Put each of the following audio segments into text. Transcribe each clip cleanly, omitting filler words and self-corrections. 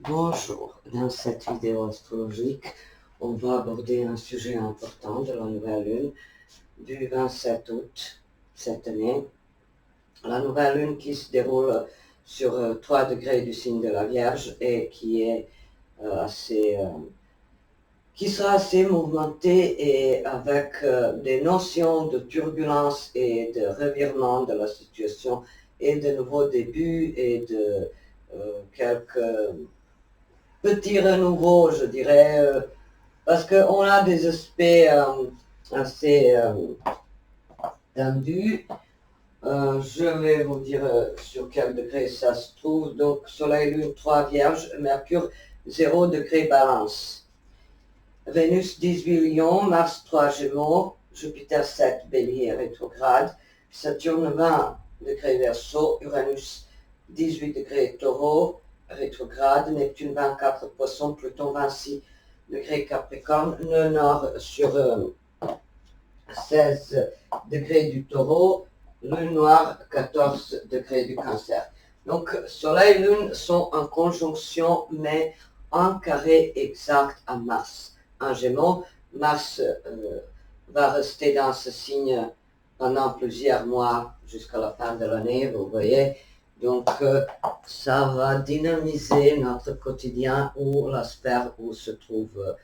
Bonjour, dans cette vidéo astrologique, on va aborder un sujet important de la nouvelle lune du 27 août cette année. La nouvelle lune qui se déroule sur 3 degrés du signe de la Vierge et qui est qui sera assez mouvementée et avec des notions de turbulence et de revirement de la situation et de nouveaux débuts et de quelques petit renouveau, je dirais, parce qu'on a des aspects assez tendus. Je vais vous dire sur quel degré ça se trouve. Donc, Soleil, Lune, 3 Vierge, Mercure, 0 degré Balance. Vénus, 18 Lion, Mars, 3 Gémeaux, Jupiter, 7 Bélier rétrograde, Saturne, 20 degrés Verseau, Uranus, 18 degrés Taureau, rétrograde, Neptune 24 Poisson, Pluton 26 degrés Capricorne, nœud nord sur 16 degrés du Taureau, lune noire 14 degrés du Cancer. Donc Soleil et Lune sont en conjonction mais en carré exact à Mars. En Gémeaux, Mars va rester dans ce signe pendant plusieurs mois jusqu'à la fin de l'année, vous voyez. Donc, ça va dynamiser notre quotidien ou la sphère où se trouve,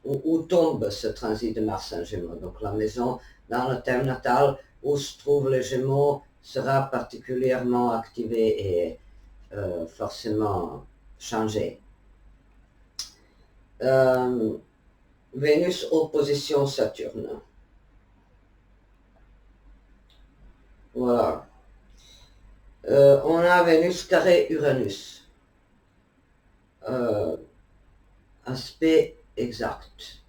où tombe ce transit de Mars en Gémeaux. Donc, la maison dans le thème natal où se trouvent les Gémeaux sera particulièrement activée et forcément changée. Vénus opposition Saturne. Voilà. On a Vénus carré Uranus. Aspect exact.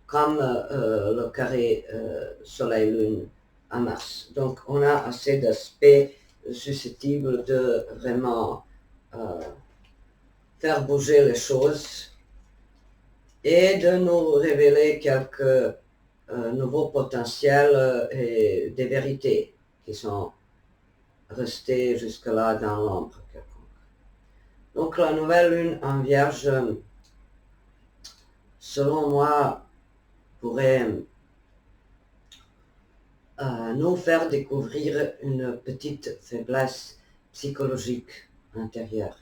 Comme le carré Soleil-Lune à Mars. Donc on a assez d'aspects susceptibles de vraiment faire bouger les choses et de nous révéler quelques nouveaux potentiels et des vérités qui sont restées jusque-là dans l'ombre quelconque. Donc la nouvelle lune en Vierge, selon moi, pourrait nous faire découvrir une petite faiblesse psychologique intérieure.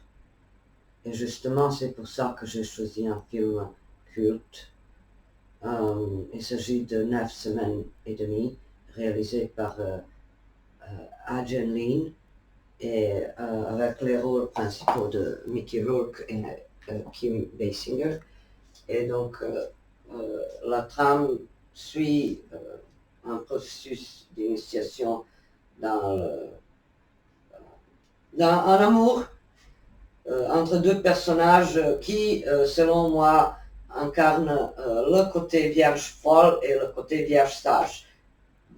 Et justement, c'est pour ça que j'ai choisi un film culte. Il s'agit de 9 semaines et demie, réalisé par Adrian Lyne, et avec les rôles principaux de Mickey Rourke et Kim Basinger. Et donc, la trame suit un processus d'initiation dans un amour entre deux personnages qui, selon moi, incarnent le côté vierge folle et le côté vierge sage.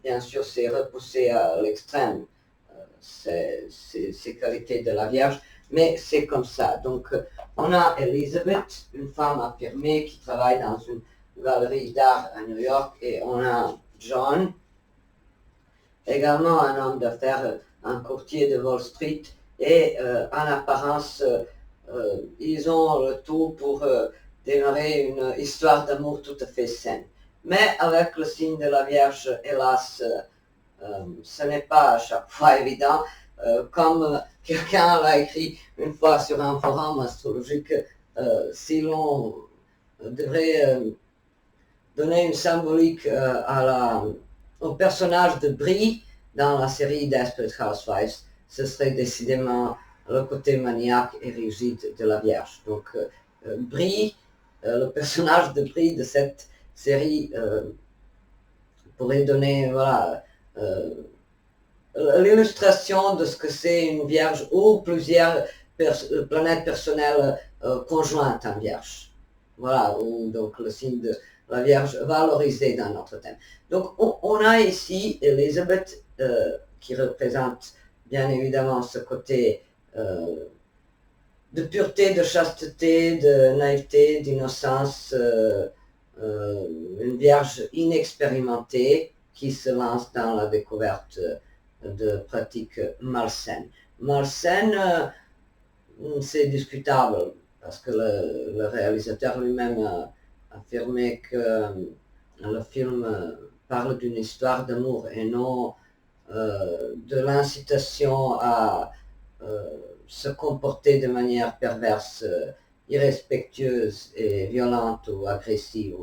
Bien sûr, c'est repoussé à l'extrême, ces qualités de la vierge, mais c'est comme ça. Donc, on a Elizabeth, une femme affirmée qui travaille dans une galerie d'art à New York, et on a John, également un homme d'affaires, un courtier de Wall Street, et en apparence, ils ont le tout pour démarrer une histoire d'amour tout à fait saine. Mais avec le signe de la Vierge, hélas, ce n'est pas à chaque fois évident. Comme quelqu'un l'a écrit une fois sur un forum astrologique, si l'on devrait donner une symbolique au personnage de Brie dans la série Desperate Housewives, ce serait décidément le côté maniaque et rigide de la Vierge. Donc Brie, le personnage de Brie de cette série pourrait donner l'illustration de ce que c'est une Vierge ou plusieurs planètes personnelles conjointes en Vierge. Voilà, où donc le signe de la Vierge valorisé dans notre thème. Donc on a ici Elizabeth qui représente bien évidemment ce côté de pureté, de chasteté, de naïveté, d'innocence, une Vierge inexpérimentée qui se lance dans la découverte de pratiques malsaines. Malsaines c'est discutable, parce que le réalisateur lui-même a affirmé que le film parle d'une histoire d'amour et non de l'incitation à se comporter de manière perverse, irrespectueuse et violente ou agressive.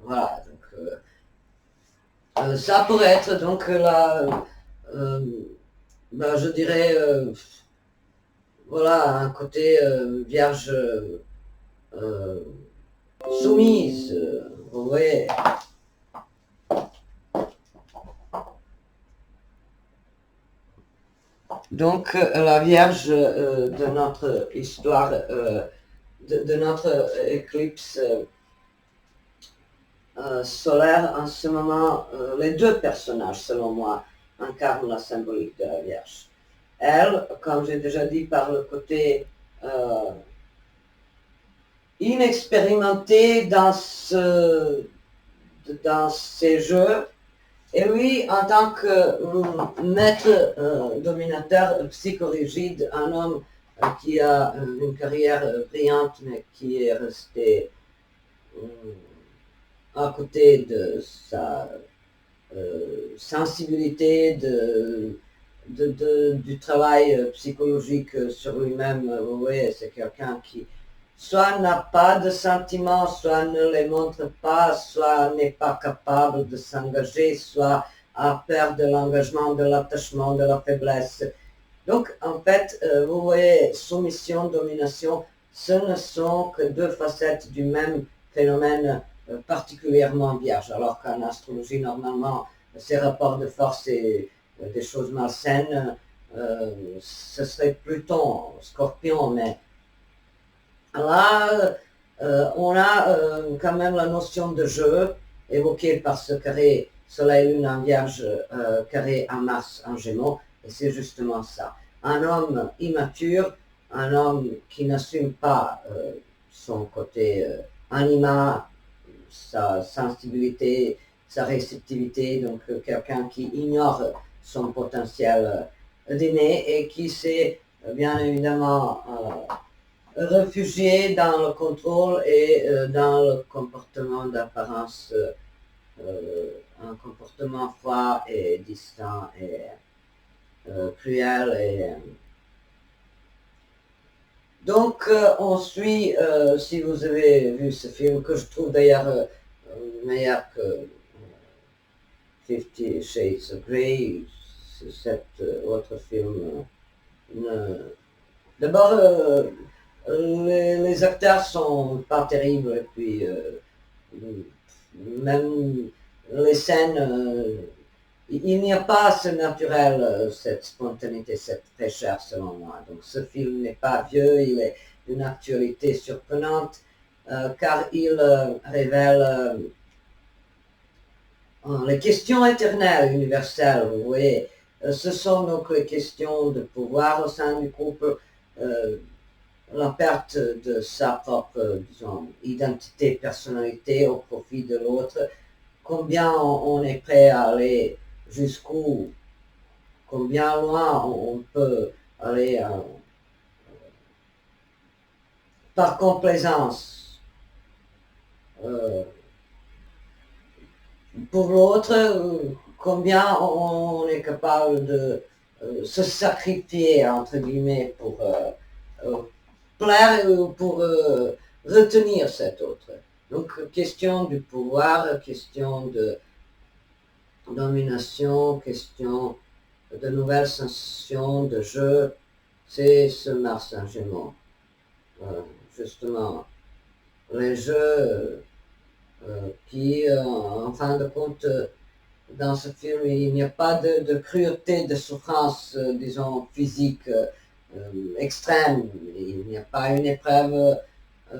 Voilà, donc ça pourrait être donc euh, ben, je dirais, voilà, un côté vierge euh, soumise, ouais. Donc la Vierge de notre histoire, de notre éclipse solaire en ce moment, les deux personnages, selon moi, incarnent la symbolique de la Vierge. Elle, comme j'ai déjà dit, par le côté inexpérimenté dans ces jeux, et lui, en tant que maître dominateur psychorigide, un homme qui a une carrière brillante, mais qui est resté à côté de sa sensibilité, du travail psychologique sur lui-même. Oui, c'est quelqu'un qui soit n'a pas de sentiments, soit ne les montre pas, soit n'est pas capable de s'engager, soit a peur de l'engagement, de l'attachement, de la faiblesse. Donc, en fait, vous voyez, soumission, domination, ce ne sont que deux facettes du même phénomène particulièrement vierge, alors qu'en astrologie, normalement, ces rapports de force et des choses malsaines, ce serait Pluton, Scorpion, mais là, on a quand même la notion de jeu évoquée par ce carré Soleil-Lune en Vierge, carré en Mars en Gémeaux, et c'est justement ça. Un homme immature, un homme qui n'assume pas son côté anima, sa sensibilité, sa réceptivité, donc quelqu'un qui ignore son potentiel d'aimer et qui sait bien évidemment réfugié dans le contrôle et dans le comportement d'apparence, un comportement froid et distant et cruel. Donc on suit, si vous avez vu ce film, que je trouve d'ailleurs meilleur que Fifty Shades of Grey, cet autre film. D'abord, les acteurs sont pas terribles, et puis même les scènes, il n'y a pas ce naturel, cette spontanéité, cette fraîcheur selon moi. Donc ce film n'est pas vieux, il est d'une actualité surprenante, car il révèle les questions éternelles, universelles, vous voyez. Ce sont donc les questions de pouvoir au sein du couple, la perte de sa propre, disons, identité, personnalité au profit de l'autre, combien on est prêt à aller, jusqu'où, combien loin on peut aller par complaisance pour l'autre, combien on est capable de se sacrifier, entre guillemets, pour plaire ou pour retenir cet autre. Donc, question du pouvoir, question de domination, question de nouvelles sensations, de jeu, c'est ce Mars en Gémeaux. Justement, les jeux qui, en fin de compte, dans ce film, il n'y a pas de cruauté, de souffrance, disons, physique extrême. Il n'y a pas une épreuve,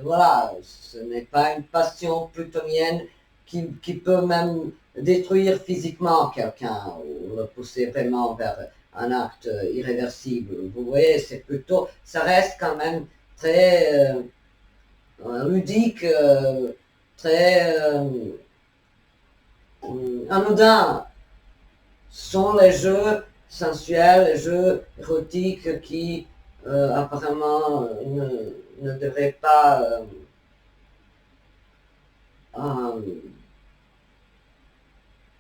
voilà, ce n'est pas une passion plutonienne qui peut même détruire physiquement quelqu'un ou le pousser vraiment vers un acte irréversible. Vous voyez, c'est plutôt, ça reste quand même très ludique, très anodin. Ce sont les jeux sensuels, les jeux érotiques qui apparemment ne devrait pas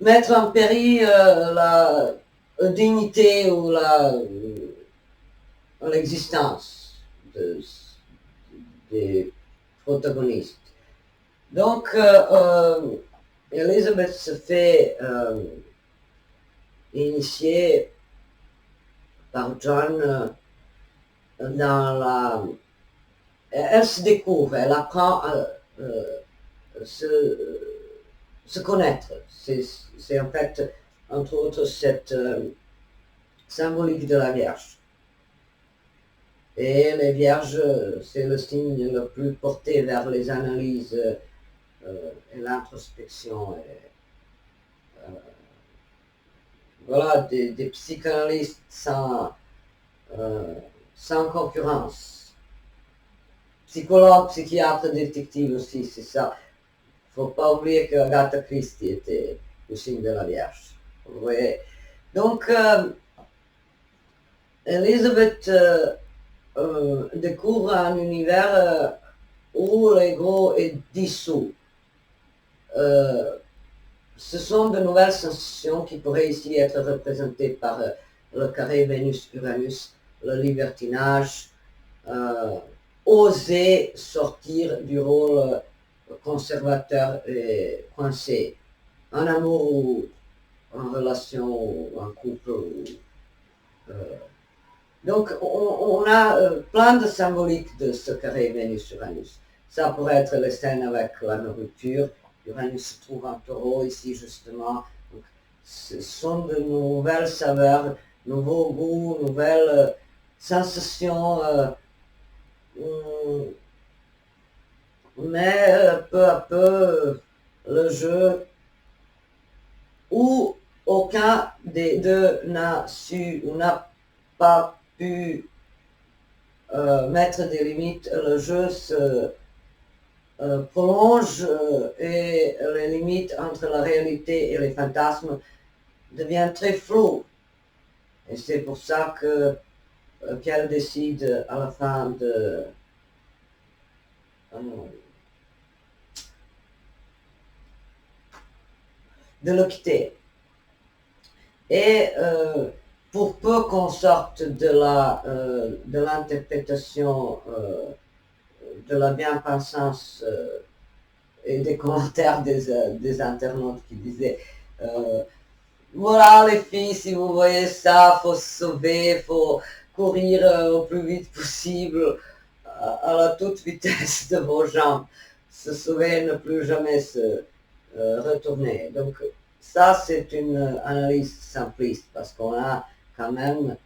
mettre en péril la dignité ou l'existence des protagonistes. Donc, Elizabeth se fait initier par John dans la... Elle se découvre, elle apprend à se connaître. C'est en fait, entre autres, cette symbolique de la Vierge. Et les Vierges, c'est le signe le plus porté vers les analyses et l'introspection. Voilà, des psychanalystes sans concurrence. Psychologue, psychiatre, détective aussi, c'est ça. Il ne faut pas oublier que Agatha Christie était le signe de la Vierge. Vous voyez. Donc, Elizabeth découvre un univers où l'ego est dissous. Ce sont de nouvelles sensations qui pourraient ici être représentées par le carré Vénus-Uranus, le libertinage, oser sortir du rôle conservateur et coincé, en amour ou en relation ou en couple. Donc on a plein de symboliques de ce carré Vénus-Uranus. Ça pourrait être les scènes avec la nourriture. Uranus se trouve en taureau ici justement. Donc, ce sont de nouvelles saveurs, nouveaux goûts, nouvelles sensations. Mais peu à peu, le jeu où aucun des deux n'a su ou n'a pas pu mettre des limites, le jeu se prolonge et les limites entre la réalité et les fantasmes deviennent très floues. Et c'est pour ça que qu'elle décide à la fin de le quitter. Et pour peu qu'on sorte de l'interprétation de la bien-pensance et des commentaires des internautes qui disaient voilà les filles, si vous voyez ça, faut se sauver, faut courir au plus vite possible à la toute vitesse de vos jambes, se sauver, ne plus jamais se retourner. Donc ça c'est une analyse simpliste parce qu'on a quand même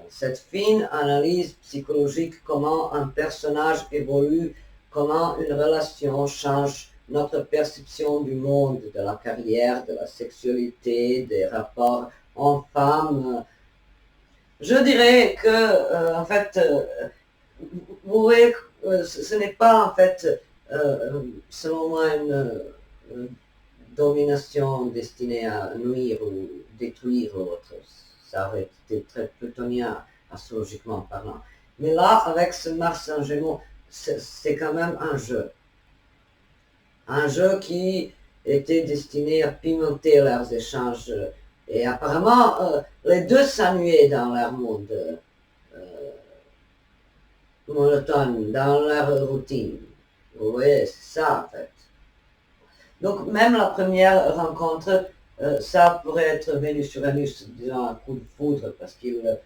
cette fine analyse psychologique, comment un personnage évolue, comment une relation change notre perception du monde, de la carrière, de la sexualité, des rapports hommes-femmes. Je dirais que, en fait, vous voyez, ce n'est pas, en fait, selon moi, une domination destinée à nuire ou détruire l'autre. Ça aurait été très plutonien, astrologiquement parlant. Mais là, avec ce Mars en Gémeaux, c'est quand même un jeu. Un jeu qui était destiné à pimenter leurs échanges. Et apparemment, les deux s'ennuyaient dans leur monde monotone, dans leur routine. Vous voyez, c'est ça en fait. Donc même la première rencontre, ça pourrait être Vénus-Uranus, disons un coup de foudre, parce qu'ils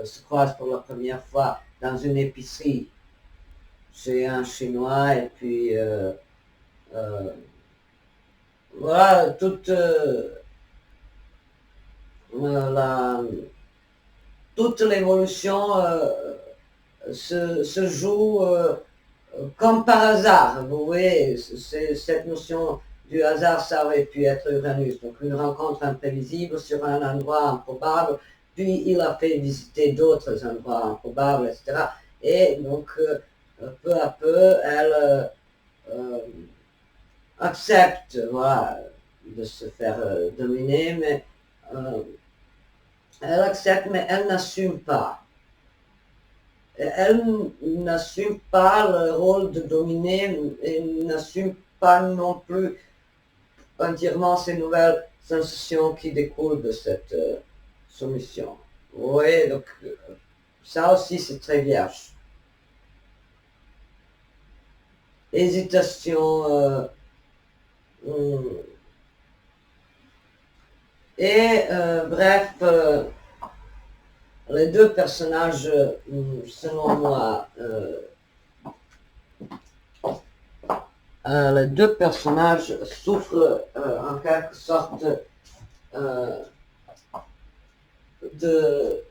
se croisent pour la première fois dans une épicerie chez un Chinois, et puis voilà, toute l'évolution se joue comme par hasard. Vous voyez, cette notion du hasard, ça aurait pu être Uranus. Donc une rencontre imprévisible sur un endroit improbable, puis il a fait visiter d'autres endroits improbables, etc. Et donc peu à peu, elle accepte, voilà, de se faire dominer, mais elle accepte, mais elle n'assume pas. Elle n'assume pas le rôle de dominer et n'assume pas non plus entièrement ces nouvelles sensations qui découlent de cette soumission. Oui, donc ça aussi c'est très vierge. Hésitation. Et bref, les deux personnages, selon moi, les deux personnages souffrent en quelque sorte de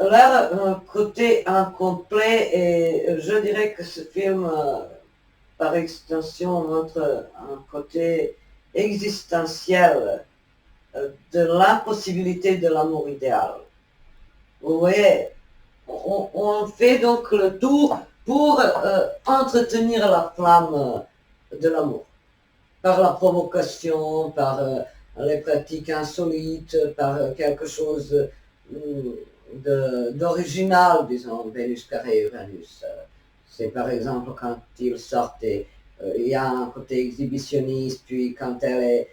leur côté incomplet, et je dirais que ce film, par extension, montre un côté existentiel de l'impossibilité de l'amour idéal. Vous voyez, on fait donc le tout pour entretenir la flamme de l'amour, par la provocation, par les pratiques insolites, par quelque chose d'original, disons, Vénus carré Uranus. C'est par exemple quand ils sortent, il y a un côté exhibitionniste, puis quand elle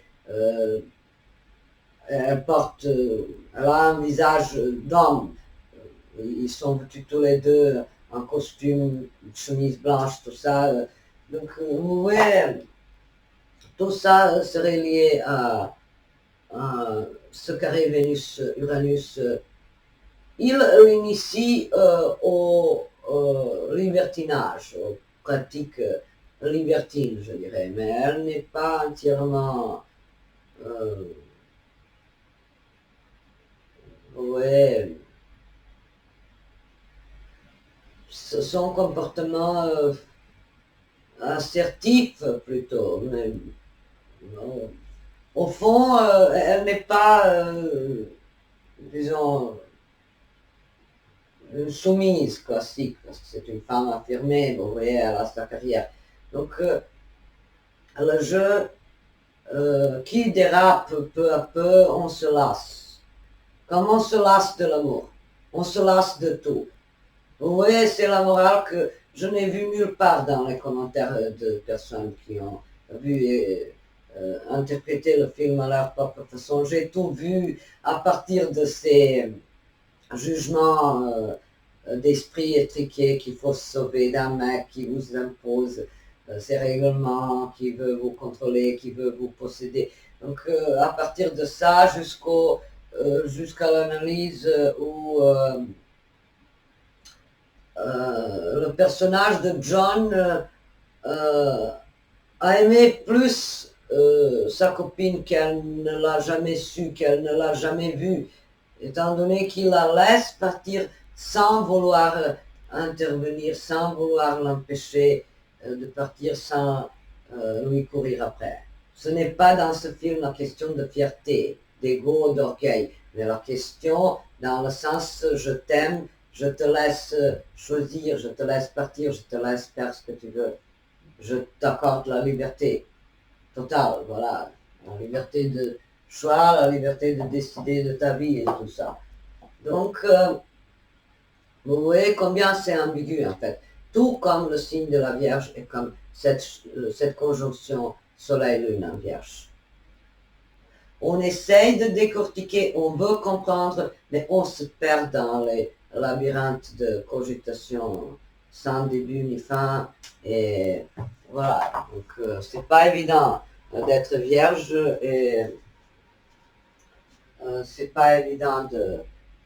porte, elle a un visage d'homme. Ils sont vêtus tous les deux en costume, chemise blanche, tout ça. Donc, vous voyez, tout ça serait lié à ce carré Vénus-Uranus. Il l'initie au libertinage, aux pratiques libertines, je dirais, mais elle n'est pas entièrement... ouais, son comportement assertif plutôt, mais non. Au fond, elle n'est pas, disons, une soumise classique, parce que c'est une femme affirmée, vous voyez, elle a sa carrière. Donc, le jeu qui dérape peu à peu, on se lasse. Comme on se lasse de l'amour, on se lasse de tout. Vous voyez, c'est la morale que je n'ai vue nulle part dans les commentaires de personnes qui ont vu et interprété le film à leur propre façon. J'ai tout vu à partir de ces jugements d'esprit étriqué qu'il faut se sauver d'un mec qui vous impose ses règlements, qui veut vous contrôler, qui veut vous posséder. Donc à partir de ça jusqu'à l'analyse où le personnage de John a aimé plus sa copine qu'elle ne l'a jamais su, qu'elle ne l'a jamais vue, étant donné qu'il la laisse partir sans vouloir intervenir, sans vouloir l'empêcher de partir, sans lui courir après. Ce n'est pas dans ce film la question de fierté, d'ego, d'orgueil, mais la question dans le sens je t'aime, je te laisse choisir, je te laisse partir, je te laisse faire ce que tu veux. Je t'accorde la liberté totale, voilà. La liberté de choix, la liberté de décider de ta vie et tout ça. Donc, vous voyez combien c'est ambigu en fait. Tout comme le signe de la Vierge et comme cette conjonction Soleil-Lune en Vierge. On essaye de décortiquer, on veut comprendre, mais on se perd dans les labyrinthes de cogitation sans début ni fin. Et voilà, donc c'est pas évident d'être vierge et c'est pas évident de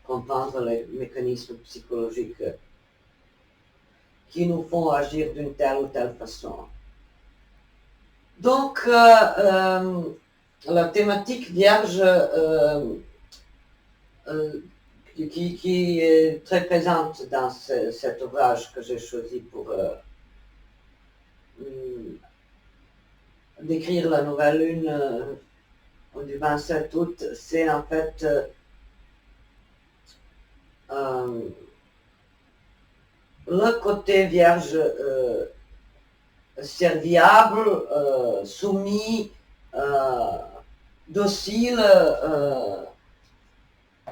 comprendre les mécanismes psychologiques qui nous font agir d'une telle ou telle façon. Donc, la thématique vierge qui est très présente dans cet ouvrage que j'ai choisi pour décrire la nouvelle lune du 27 août, c'est en fait le côté vierge serviable, soumis, docile,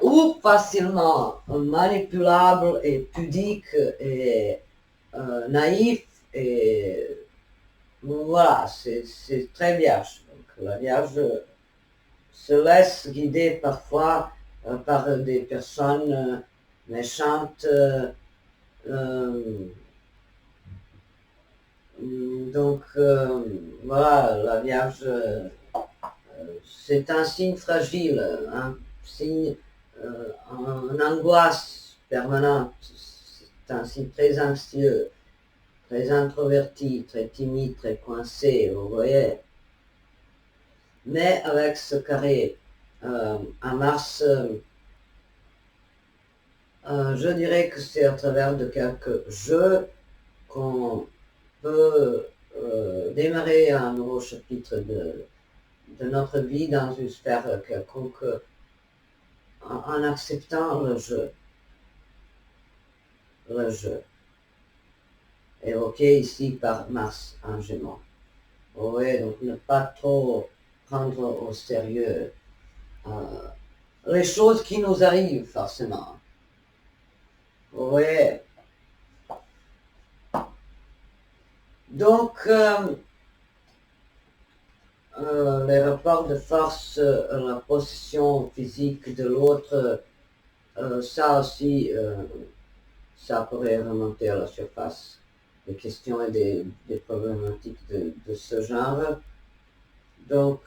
ou facilement manipulable et pudique et naïf, et voilà, c'est très vierge. Donc la Vierge se laisse guider parfois par des personnes méchantes. Donc voilà, la Vierge, c'est un signe fragile, un signe en angoisse permanente. C'est un signe très anxieux, très introverti, très timide, très coincé, vous voyez. Mais avec ce carré à Mars, je dirais que c'est à travers de quelques jeux qu'on peut démarrer un nouveau chapitre de notre vie dans une sphère quelconque en acceptant le jeu, évoqué ici par Mars en Gémeaux. Oui, donc ne pas trop prendre au sérieux les choses qui nous arrivent forcément. Oui. Donc, les rapports de force, la position physique de l'autre, ça aussi, ça pourrait remonter à la surface. Des questions et des problématiques de ce genre. Donc,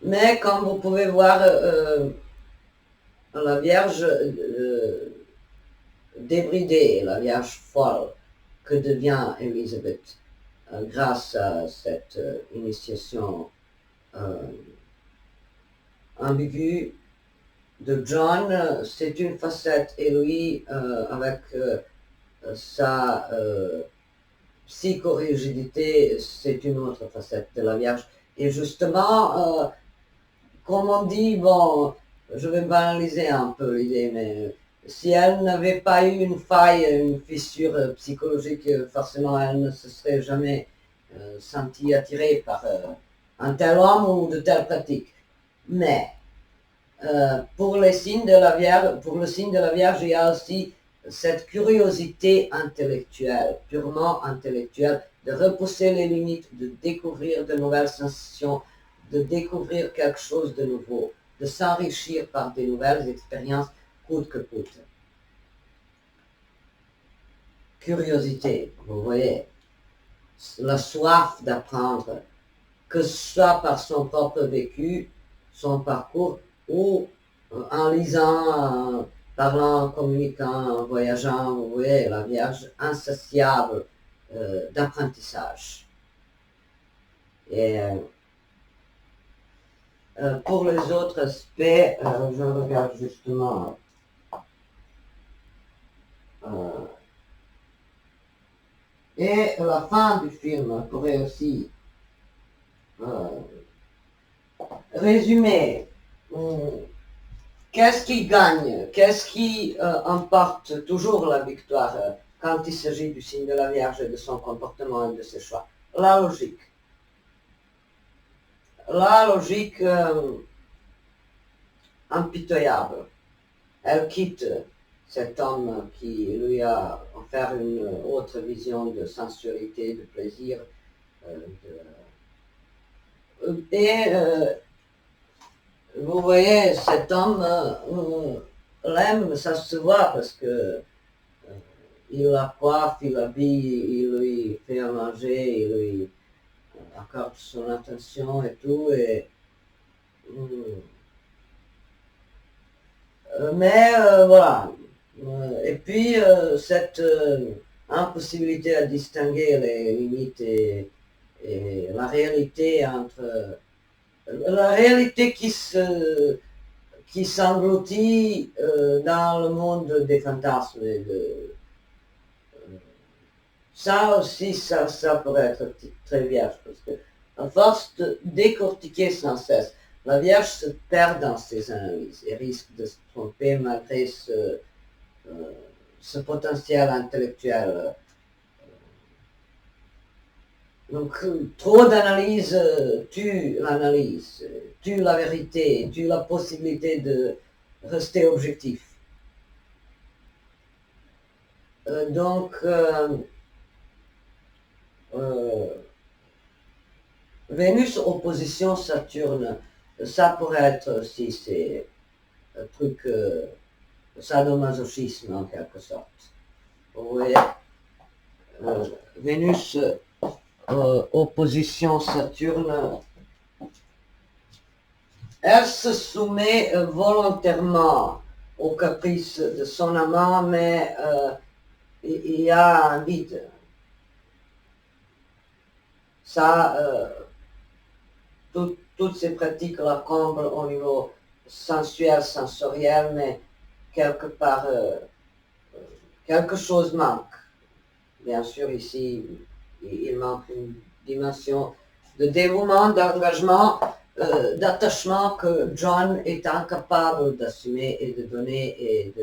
mais comme vous pouvez voir, la Vierge débridée, la Vierge folle, que devient Élisabeth grâce à cette initiation ambiguë de John, c'est une facette, et lui, avec sa psychorigidité, c'est une autre facette de la Vierge. Et justement, comme on dit, bon, je vais banaliser un peu l'idée, mais si elle n'avait pas eu une faille, une fissure psychologique, forcément elle ne se serait jamais sentie attirée par un tel homme ou de telles pratiques. Mais pour le signe de la Vierge, il y a aussi cette curiosité intellectuelle, purement intellectuelle, de repousser les limites, de découvrir de nouvelles sensations, de découvrir quelque chose de nouveau, de s'enrichir par des nouvelles expériences, coûte que coûte. Curiosité, vous voyez, la soif d'apprendre, que ce soit par son propre vécu, son parcours, ou en lisant, en parlant, en communiquant, en voyageant, vous voyez, la Vierge insatiable d'apprentissage. Et pour les autres aspects, je regarde justement et la fin du film pourrait aussi résumer qu'est-ce qui gagne, qu'est-ce qui emporte toujours la victoire quand il s'agit du signe de la Vierge et de son comportement et de ses choix. La logique. La logique impitoyable. Elle quitte cet homme qui lui a offert une autre vision de sensualité, de plaisir, et vous voyez, cet homme l'aime, ça se voit parce que il la coiffe, il l'habille, il lui fait à manger, il lui accorde son attention et tout. Mais voilà. Et puis cette impossibilité à distinguer les limites et la réalité entre la réalité qui s'engloutit dans le monde des fantasmes. Ça aussi, ça pourrait être très vierge, parce que à force de décortiquer sans cesse, la Vierge se perd dans ses analyses et risque de se tromper malgré ce potentiel intellectuel Donc, trop d'analyse tue l'analyse, tue la vérité, tue la possibilité de rester objectif. Donc, Vénus opposition Saturne, ça pourrait être aussi c'est un truc sadomasochisme en quelque sorte. Oui, Vénus opposition Saturne, elle se soumet volontairement aux caprices de son amant, mais il y a un vide. Ça, toutes ces pratiques la comblent au niveau sensuel, sensoriel, mais quelque part, quelque chose manque. Bien sûr, ici, il manque une dimension de dévouement, d'engagement, d'attachement que John est incapable d'assumer et de donner et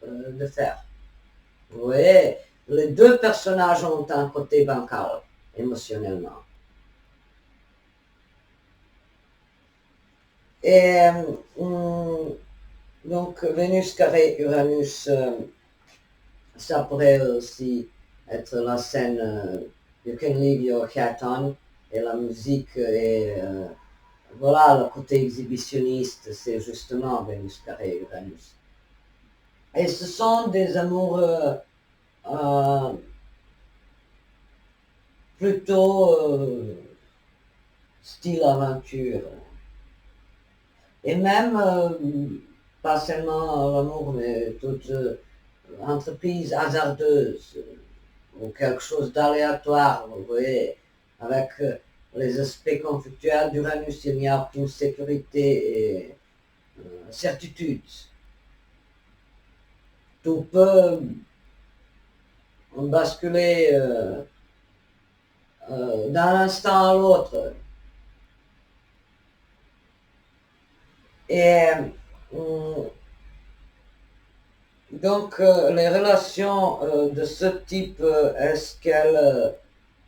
de faire. Oui, les deux personnages ont un côté bancal, émotionnellement. Et donc Vénus carré Uranus, ça pourrait aussi être la scène You Can Leave Your Cat On, et la musique est voilà, le côté exhibitionniste, c'est justement Vénus carré Uranus. Et ce sont des amours plutôt style aventure. Et même, pas seulement l'amour, mais toute entreprise hasardeuse, ou quelque chose d'aléatoire, vous voyez, avec les aspects conflictuels d'Uranus, il n'y a aucune sécurité et certitude. Tout peut basculer d'un instant à l'autre. Et donc les relations de ce type, est-ce qu'elles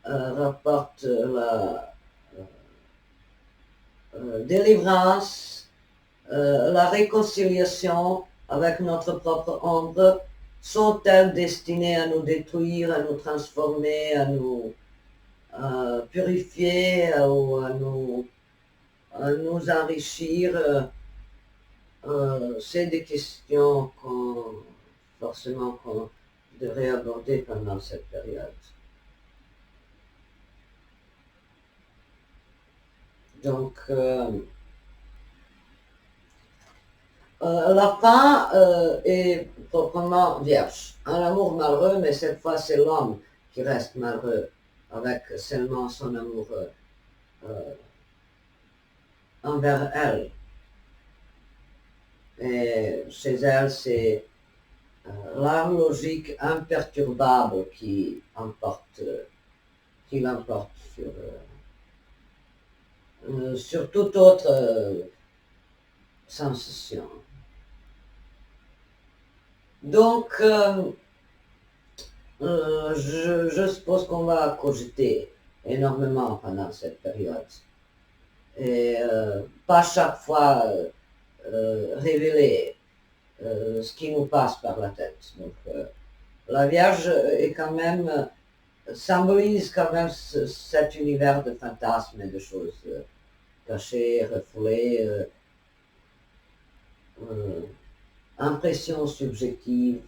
rapportent la délivrance, la réconciliation avec notre propre ombre? Sont-elles destinées à nous détruire, à nous transformer, à nous purifier ou à nous enrichir? C'est des questions forcément qu'on devrait aborder pendant cette période. Donc, la fin est proprement vierge. Un amour malheureux, mais cette fois c'est l'homme qui reste malheureux avec seulement son amour envers elle. Et chez elle, c'est la logique imperturbable qui l'emporte sur toute autre sensation. Donc, je suppose qu'on va cogiter énormément pendant cette période. Et pas chaque fois révéler ce qui nous passe par la tête. Donc, la Vierge est quand même, symbolise quand même cet univers de fantasmes et de choses cachées, refoulées, impressions subjectives.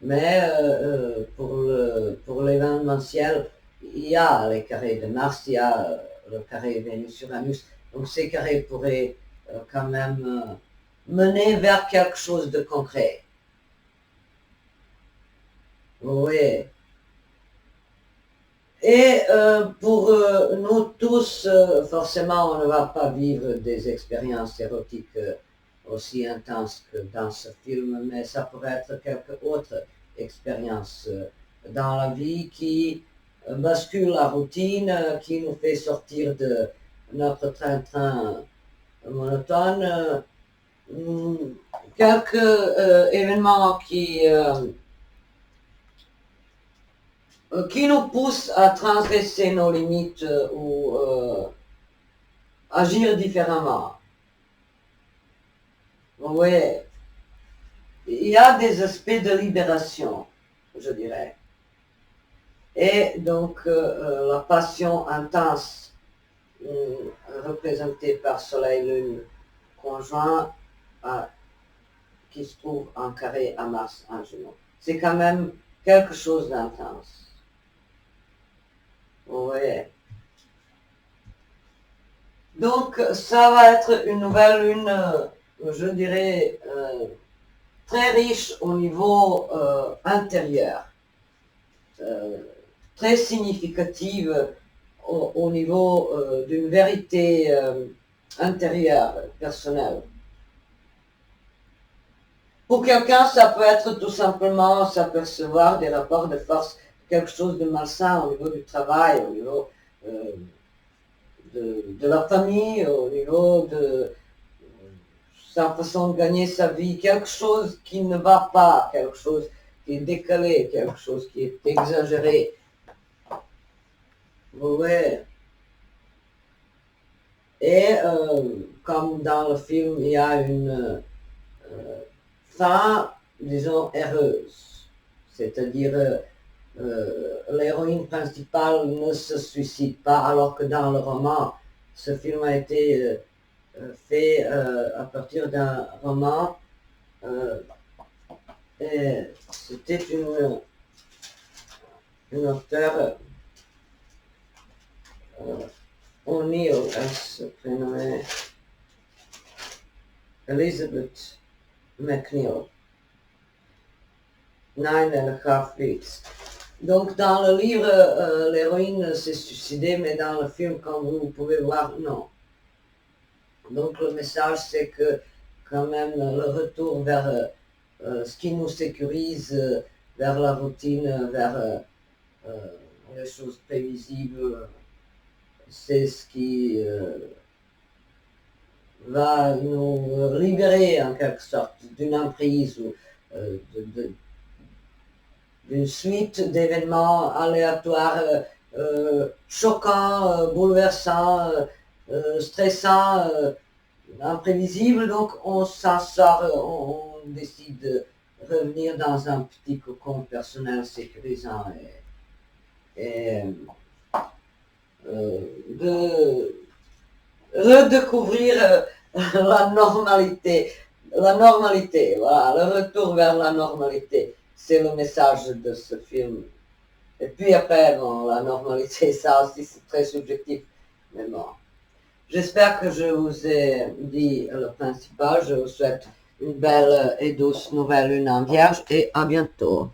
Mais pour l'événementiel, il y a les carrés de Mars, il y a le carré Vénus-Uranus. Donc ces carrés pourraient quand même mener vers quelque chose de concret. Oui. Et pour nous tous, forcément, on ne va pas vivre des expériences érotiques aussi intenses que dans ce film, mais ça pourrait être quelque autre expérience dans la vie qui bascule la routine, qui nous fait sortir de notre train-train monotone. Quelques événements qui qui nous pousse à transgresser nos limites ou agir différemment. Oui, il y a des aspects de libération, je dirais. Et donc la passion intense représentée par Soleil-Lune conjoint qui se trouve en carré à Mars en Gémeaux. C'est quand même quelque chose d'intense. Oui. Donc ça va être une nouvelle lune, je dirais, très riche au niveau intérieur, très significative au niveau d'une vérité intérieure, personnelle. Pour quelqu'un, ça peut être tout simplement s'apercevoir des rapports de force, quelque chose de malsain au niveau du travail, au niveau de la famille, au niveau de sa façon de gagner sa vie, quelque chose qui ne va pas, quelque chose qui est décalé, quelque chose qui est exagéré. Ouais. Et comme dans le film, il y a une fin, disons, heureuse. C'est-à-dire, l'héroïne principale ne se suicide pas, alors que dans le roman, ce film a été fait à partir d'un roman. Et c'était une auteure, O'Neill, elle se prénommait Elizabeth McNeill. Nine and a Half Weeks. Donc dans le livre, l'héroïne s'est suicidée, mais dans le film, comme vous pouvez voir, non. Donc le message, c'est que quand même le retour vers ce qui nous sécurise, vers la routine, vers les choses prévisibles, c'est ce qui va nous libérer en quelque sorte d'une emprise ou d'une suite d'événements aléatoires, choquants, bouleversants, stressants, imprévisibles. Donc on s'en sort, on décide de revenir dans un petit cocon personnel sécurisant et de redécouvrir la normalité. La normalité, voilà, le retour vers la normalité. C'est le message de ce film. Et puis après, bon, la normalité, ça aussi c'est très subjectif. Mais bon. J'espère que je vous ai dit le principal. Je vous souhaite une belle et douce nouvelle lune en vierge et à bientôt.